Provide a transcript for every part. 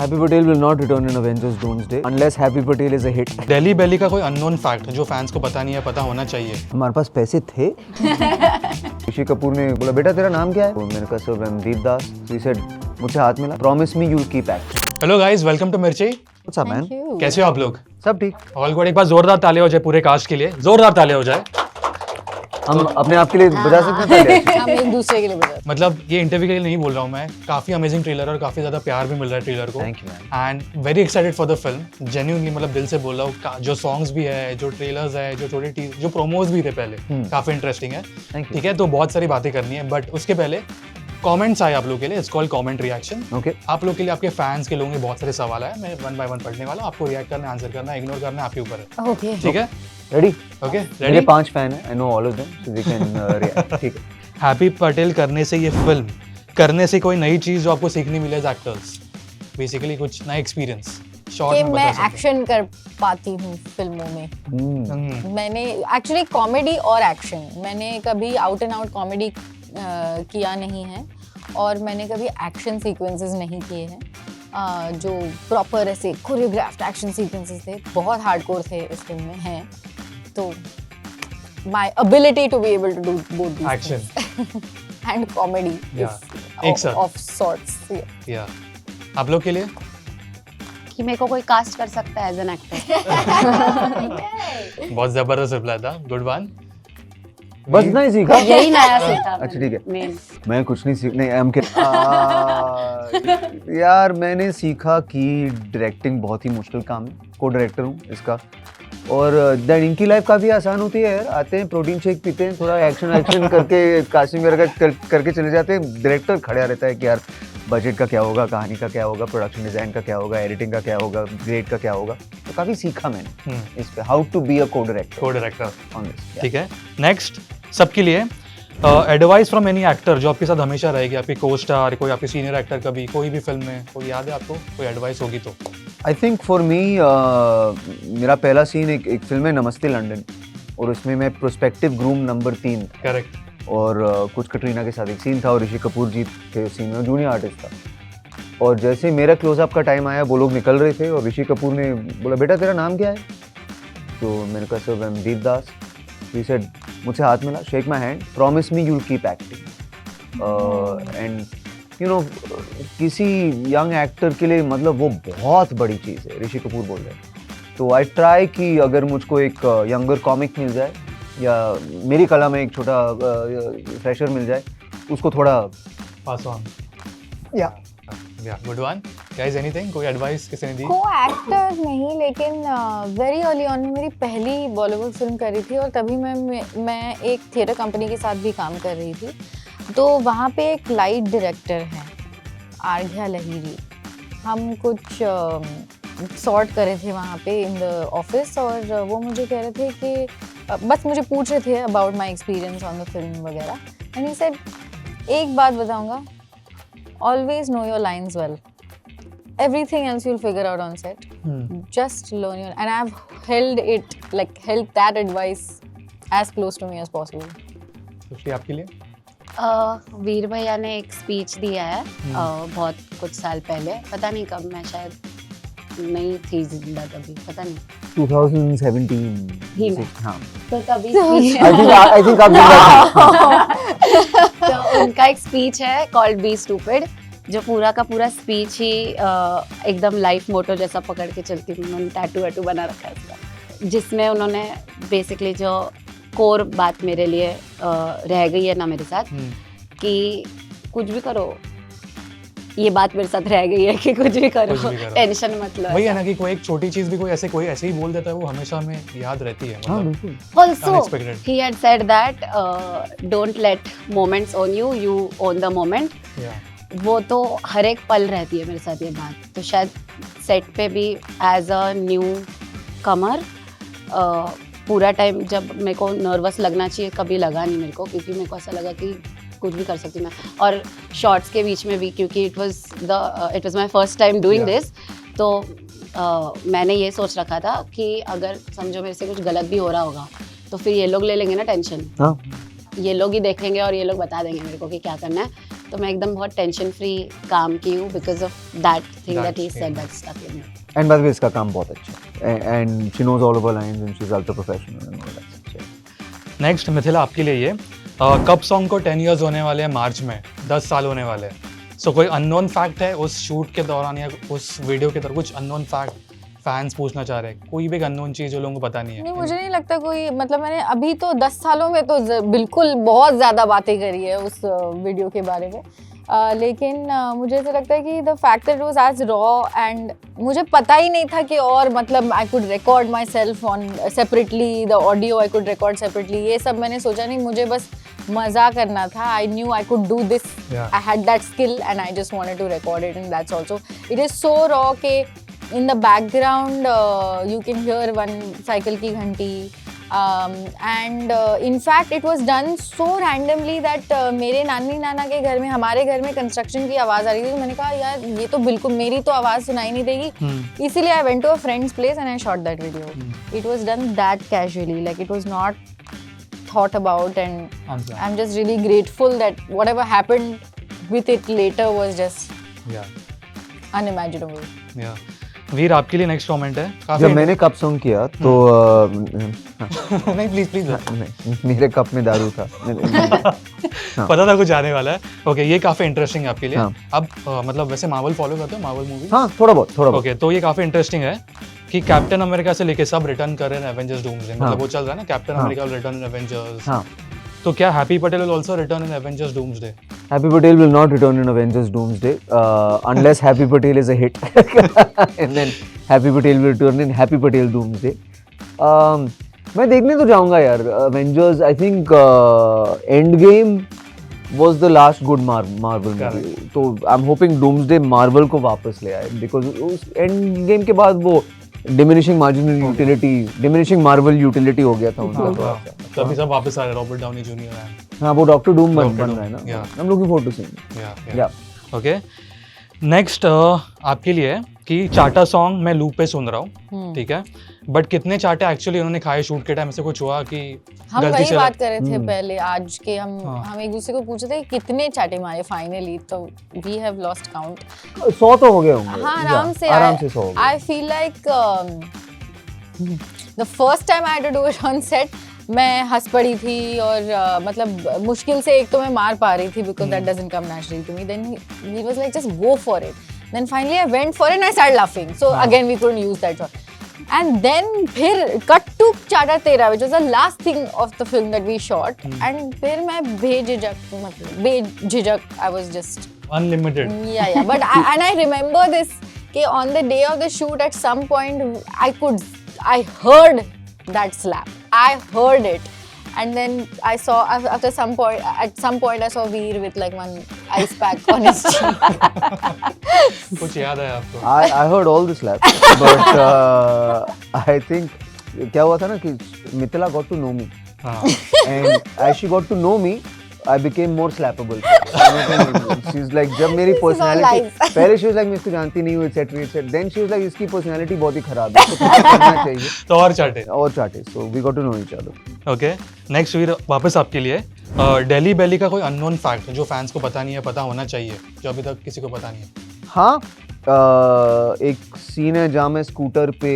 Happy Patel will not return in Avengers Doomsday unless Happy Patel is a hit. Delhi बैली का कोई unknown fact जो fans को पता नहीं है, पता होना चाहिए। हमारे पास पैसे थे। ऋषि कपूर ने बोला बेटा तेरा नाम क्या है? तो मैंने कहा sir Randeep Das. He said मुझे हाथ मिला। Promise me you'll keep acting. Hello guys, welcome to Mirchi. What's up man? कैसे हो आप लोग? सब ठीक। All good. एक बार जोरदार ताली हो जाए पूरे कास्ट के लिए, जोरदार ताली हो जाए। हम अपने आप के लिए बजा सकते हैं। हम एक दूसरे के लिए बजा। मतलब ये इंटरव्यू के लिए नहीं बोल रहा हूँ मैं, काफी अमेजिंग ट्रेलर और काफी ज्यादा प्यार भी मिल रहा है ट्रेलर को। Thank you, man. And very excited for the film. Genuinely मतलब दिल से बोल रहा हूँ। जो सॉन्ग्स भी है, जो ट्रेलर्स है, जो प्रोमोज भी थे पहले, काफी इंटरेस्टिंग है। ठीक है, तो बहुत सारी बातें करनी है, बट उसके पहले कमेंट्स आए आप लोगों के लिए। It's called comment reaction. Okay. आप लोग के लिए, आपके फैंस के लोगों के बहुत सारे सवाल है, मैं वन बाय वन पढ़ने वाला हूं। आपको रिएक्ट करना, आंसर करना, इग्नोर करना आपके ऊपर है। ओके। ठीक है, रेडी? ओके मेरे रेडी। 5 फैन हैं। I know all of them, so they can react. ठीक है। हैप्पी पटेल करने से, ये फिल्म करने से कोई नई चीज जो आपको सीखने मिले एज एक्टर्स, बेसिकली कुछ नया एक्सपीरियंस शॉर्ट कि में मैं बता सकते एक्शन कर पाती हूँ फिल्मों में। हैं। मैंने एक्चुअली कॉमेडी और एक्शन, मैंने कभी आउट एंड आउट कॉमेडी किया नहीं है और मैंने कभी एक्शन सीक्वेंसेस नहीं किए हैं। जो प्रॉपर ऐसे कोरियोग्राफ्ड एक्शन सीक्वेंसेस थे, बहुत हार्डकोर थे इस फिल्म में हैं। तो my ability to be able to do both these action and comedy एक साथ। Of sorts. या आप लोग के लिए कि मेरे को कोई कास्ट कर सकता है एज एन एक्टर। बहुत जबरदस्त रिप्लाई था। Good one. बस नहीं सीखा। यही नया सीखा। अच्छा ठीक है। मेन मैं कुछ नहीं सीख नहीं यार मैंने सीखा कि डायरेक्टिंग बहुत ही मुश्किल काम है। को डायरेक्टर हूँ इसका, और दैन इनकी लाइफ काफ़ी आसान होती है यार। आते हैं, प्रोटीन शेक पीते हैं, थोड़ा एक्शन करके कास्टिंग वगैरह करके चले जाते हैं। डायरेक्टर खड़ा रहता है कि यार बजट का क्या होगा, कहानी का क्या होगा, प्रोडक्शन डिज़ाइन का क्या होगा, एडिटिंग का क्या होगा, ग्रेड का क्या होगा। तो काफ़ी सीखा मैंने इस पे, हाउ टू बी अ को डायरेक्टर ऑन दिस। ठीक है, नेक्स्ट सबके लिए एडवाइस फ्रॉम एनी एक्टर जो आपके साथ हमेशा रहेगी, आपकी को स्टार, कोई आपके सीनियर एक्टर, कभी कोई भी फिल्म में कोई याद है आपको, कोई एडवाइस होगी तो? आई थिंक फॉर मी मेरा पहला सीन एक फिल्म है नमस्ते लंदन, और उसमें मैं प्रोस्पेक्टिव ग्रूम नंबर 3 था। करेक्ट। और कुछ कटरीना के साथ एक सीन था और ऋषि कपूर जी के सीन में जूनियर आर्टिस्ट था। और जैसे मेरा क्लोजअप का टाइम आया, वो लोग निकल रहे थे और ऋषि कपूर ने बोला बेटा तेरा नाम क्या है? तो मैंने कहा sir Randeep Das. He said मुझसे हाथ मिला, shake my hand, promise me you'll keep acting. And you know किसी यंग एक्टर के लिए मतलब वो बहुत बड़ी चीज़ है। ऋषि कपूर बोल रहे हैं, तो आई ट्राई कि अगर मुझको एक यंगर कॉमिक मिल जाए या मेरी कला में एक छोटा फ्रेशर मिल जाए, उसको थोड़ा पास ऑन। या गुड वन। गाइस एनीथिंग, कोई एडवाइस किसी ने दी? को एक्टर नहीं, लेकिन वेरी अर्ली ऑन मेरी पहली बॉलीवुड फिल्म करी थी और तभी मैं एक थिएटर कंपनी के साथ भी काम कर रही थी। तो वहाँ पे एक लाइट डायरेक्टर हैं, आर्घ्या लहिरी। हम कुछ सॉर्ट कर रहे थे वहाँ पे इन द ऑफिस, और वो मुझे कह रहे थे कि बस मुझे पूछ रहे थे about my experience on the film वगैरह। एंड ही सेड एक बात बताऊँगा, always know your lines well. Everything else you'll figure out on set. Just learn your, and I've held that advice as close to me as possible. खुशी आपके लिए? वीर भैया ने एक स्पीच दिया है बहुत कुछ साल पहले, पता नहीं कब, मैं शायद नहीं थी जिंदा तभी, पता नहीं 2017 ही में। हाँ। तो तभी आई थिंक आप जिंदा थे। तो उनका एक स्पीच है कॉल्ड बी स्टूपिड, जो पूरा का पूरा स्पीच ही एकदम लाइफ मोटो जैसा पकड़ के चलती हूँ। उन्होंने टैटू बना रखा है उसका, जिसमें उन्होंने बेसिकली जो कोर बात मेरे लिए रह गई है ना मेरे साथ, कि कुछ भी करो, ये बात मेरे साथ रह गई है कि कुछ भी करो, टेंशन मत लो। वही है ना कि कोई एक छोटी चीज भी कोई ऐसे ही बोल देता है, वो हमेशा हमें याद रहती है। हाँ मतलब बिल्कुल। Also, unexpected. he had said that don't let moments own you, you own the moment. वो तो हर एक पल रहती है मेरे साथ ये बात। तो शायद सेट पे भी एज अ न्यू कमर पूरा टाइम जब मेरे को नर्वस लगना चाहिए, कभी लगा नहीं मेरे को, क्योंकि मेरे को ऐसा लगा कि कुछ भी कर सकती हूँ मैं। और शॉर्ट्स के बीच में भी, क्योंकि it was my first time doing this, तो मैंने ये सोच रखा था कि अगर समझो मेरे से कुछ गलत भी हो रहा होगा तो फिर ये लोग ले लेंगे ना टेंशन। ये लोग ही देखेंगे और ये लोग बता देंगे मेरे को कि क्या करना है। तो मैं एकदम बहुत टेंशन फ्री काम की हूँ because of that thing that he said that stuck in me. And by the way इसका काम बहुत अच्छा है and she knows all of her lines and she is ultra professional and all that. Next Mithila आपके लिए ये कब song को 10 इयर्स होने वाले हैं मार्च में, 10 साल होने वाले हैं. सो कोई अननोन फैक्ट है उस शूट के दौरान या उस वीडियो के दौरान, कुछ अननोन फैक्ट फैंस पूछना चाह रहे हैं, कोई भी अननोन चीज़ जो लोगों को पता नहीं है? नहीं, मुझे नहीं लगता कोई, मतलब मैंने अभी तो 10 सालों में तो बिल्कुल बहुत ज़्यादा बातें करी है उस वीडियो के बारे में. लेकिन मुझे ऐसा लगता है कि the fact that was as raw and मुझे पता ही नहीं था कि और मतलब I could record myself on separately, the audio I could record separately, ये सब मैंने सोचा नहीं. मुझे बस मज़ा करना था. I knew I could do this, I had that skill and I just wanted to record it. And that's also it is so raw के in the background you can hear one cycle की घंटी. And in fact it was done so randomly that मेरे नानी नाना के घर में, हमारे घर में कंस्ट्रक्शन की आवाज़ आ रही थी. तो मैंने कहा यार ये तो बिल्कुल मेरी तो आवाज़ सुनाई नहीं देगी, इसीलिए I went to a friend's place and I shot that video. It was done that casually, like it was not thought about, and I'm just really grateful that whatever happened with it later was just unimaginable. वीर आपके लिए next comment है. जब मैंने cup song किया तो नहीं please नहीं, मेरे कप में दारू था. पता था कुछ आने वाला है. ओके, ये काफी इंटरेस्टिंग है आपके लिए. अब मतलब वैसे मार्वल फॉलो करते हो, मार्वल मूवी? हाँ, थोड़ा बहुत. ओके, तो ये काफी इंटरेस्टिंग है कि कैप्टन अमेरिका से लेके सब रिटर्न कर रहे हैं एवेंजर्स डूम्सडे. मतलब वो चल रहा है ना, captain America will return in Avengers. तो क्या happy Patel will also return in Avengers doomsday? Happy Patel will not return in Avengers Doomsday unless Happy Patel is a hit. And then Happy Patel will return in Happy Patel Doomsday. मैं देखने तो जाऊंगा यार Avengers. I think Endgame was the last good Marvel movie. तो I'm hoping Doomsday Marvel को वापस ले आए, because उस Endgame के बाद वो diminishing Marvel utility हो गया था उनका. तभी सब वापस आ रहे, रॉबर्ट डाउनी जूनियर है. हाँ, वो डॉक्टर डूम बन रहा है ना. I'm looking forward to seeing. Yeah. Okay. Next आपके लिए कि चाटा सॉन्ग मैं लूप पे सुन रहा हूँ, ठीक है, बट कितने चाटे एक्चुअली उन्होंने खाए शूट के टाइम? ऐसे कुछ हुआ कि हम वही बात कर रहे थे पहले आज के, हम एक दूसरे को पूछ रहे थे कि कितने चाटे मारे फाइनली, तो वी हैव लॉस्ट काउंट. 100 तो हो गए होंगे. हाँ, आराम से 100. I feel like the first time I had to do it on set, मैं हंस पड़ी थी और मतलब मुश्किल से एक तो मैं मार पा रही थी because that doesn't come naturally to me. Then he was like just go for it. Then finally I went for it and I started laughing. So again we couldn't use that shot. And then फिर cut to चाटा तेरा, which was the last thing of the film that we shot. And फिर मैं बेझिझक I was just unlimited. Yeah. But I remember this कि on the day of the shoot at some point I heard that slap. I heard it. And then I saw at some point I saw Veer with like one ice pack on his cheek. कुछ याद है आपको? I heard all the slaps, but I think क्या हुआ था ना कि Mithila got to know me, and as she got to know me, I became more slappable. She's like जब मेरी personality पहले she was like मैं इसको जानती नहीं हूँ etc. Then she was like इसकी personality बहुत ही खराब है, तो कुछ करना चाहिए. तो और चाटे. So we got to know each other. Okay. Next वीर वापस आपके लिए दिल्ली बेली का कोई अननोन फैक्ट जो फैंस को पता नहीं है, पता होना चाहिए, जो अभी तक किसी को पता नहीं है. हाँ, एक सीन है जहाँ मैं स्कूटर पे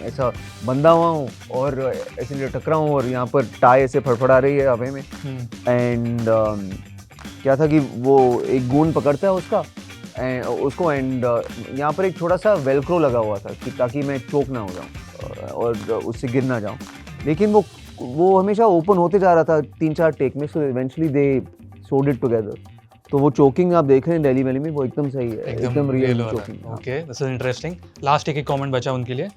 ऐसा बंधा हुआ हूँ और ऐसे टकरा हूँ और यहाँ पर टाई ऐसे फड़फड़ा रही है हवा में. एंड क्या था कि वो एक गूंद पकड़ता है उसको एंड यहाँ पर एक छोटा सा वेलक्रो लगा हुआ था कि ताकि मैं चोक ना हो जाऊँ और उससे गिर ना जाऊँ. लेकिन वो हमेशा ओपन होते जा रहा था 3-4 टेक में. सो इवेंचुअली दे सोड इट टुगेदर. तो वो चोकिंग आप देख रहे हैं दिल्ली वैली में, वो एकदम सही है, एकदम real choking. Okay, this is interesting. Last एक कमेंट बचा उनके लिए.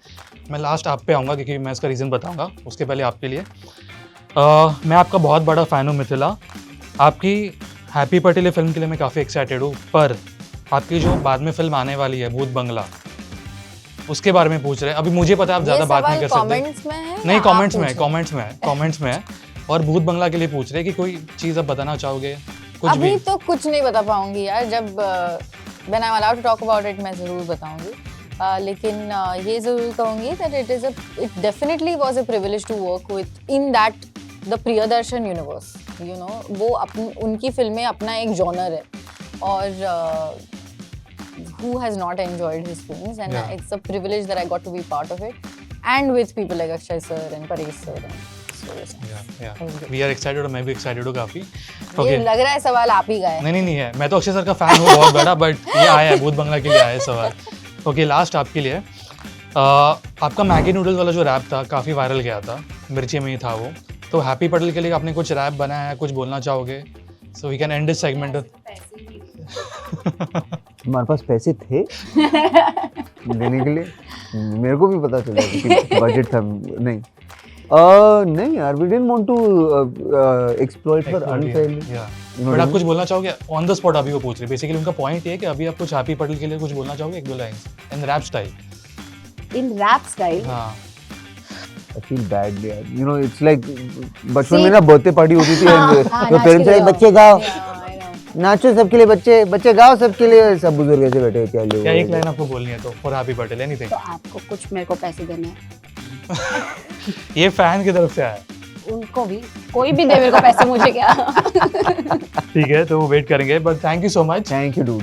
मैं लास्ट आप पे आऊँगा क्योंकि मैं इसका रीज़न बताऊँगा. उसके पहले आपके लिए मैं आपका बहुत बड़ा फ़ैन हूँ मिथिला. आपकी हैप्पी पटेल फिल्म के लिए मैं काफ़ी एक्साइटेड हूँ, पर आपकी जो बाद में फिल्म आने वाली है भूत बंगला, उसके बारे में पूछ रहे हैं. अभी मुझे पता है आप ज़्यादा बात नहीं कर सकते. नहीं, कमेंट्स में है. और भूत बंगला के लिए पूछ रहे हैं कि कोई चीज़ आप बताना चाहोगे? अभी तो कुछ नहीं बता पाऊंगी यार. जब when I'm allowed to talk about it मैं ज़रूर बताऊंगी. लेकिन ये ज़रूर कहूँगी that it definitely was a privilege to work with in that the Priyadarshan universe. You know वो उनकी फिल्में अपना एक जॉनर है और who has not enjoyed his films and it's a privilege that I got to be part of it and with people like Akshay sir and Paresh sir and so we are excited और मैं भी excited हूँ काफी. ये लग रहा है सवाल आप ही का है. नहीं है, मैं तो अक्षय सर का फैन हूँ बहुत बड़ा, बट ये आया है भूत बंगला के लिए आया है सवाल. ओके, लास्ट आपके लिए. आपका मैगी नूडल्स वाला जो रैप था काफ़ी वायरल गया था, मिर्ची में ही था वो. तो हैप्पी पटेल के लिए आपने कुछ रैप बनाया है, कुछ बोलना चाहोगे? So we can end this segment. हमारे पास पैसे थे देने के लिए. मेरे को भी पता चला कि बजट था. नहीं यार, we didn't want to exploit for unfairly. But आप कुछ बोलना चाहोगे ऑन द स्पॉट? अभी वो पूछ रहे, बेसिकली उनका पॉइंट ये है कि अभी आप कुछ हैप्पी पटेल के लिए कुछ बोलना चाहोगे, 1-2 lines in rap style? In rap style? हाँ. I feel bad यार. You know, it's like बचपन में ना बर्थडे पार्टी होती थी तो पेरेंट्स से बच्चे गाओ, नाचो सबके लिए, बच्चे गाओ सबके लिए, सब बुजुर्ग ऐसे बैठे क्या लोग. क्या एक लाइन आपको बोलनी है तो फॉर हैप्पी पटेल एनीथिंग? तो आपको कुछ मेरे को पैसे देने हैं. ये फैन की तरफ से आया. उनको भी कोई भी दे मेरे को पैसे, मुझे क्या. ठीक है, तो वेट करेंगे, but thank you so much. Thank you dude.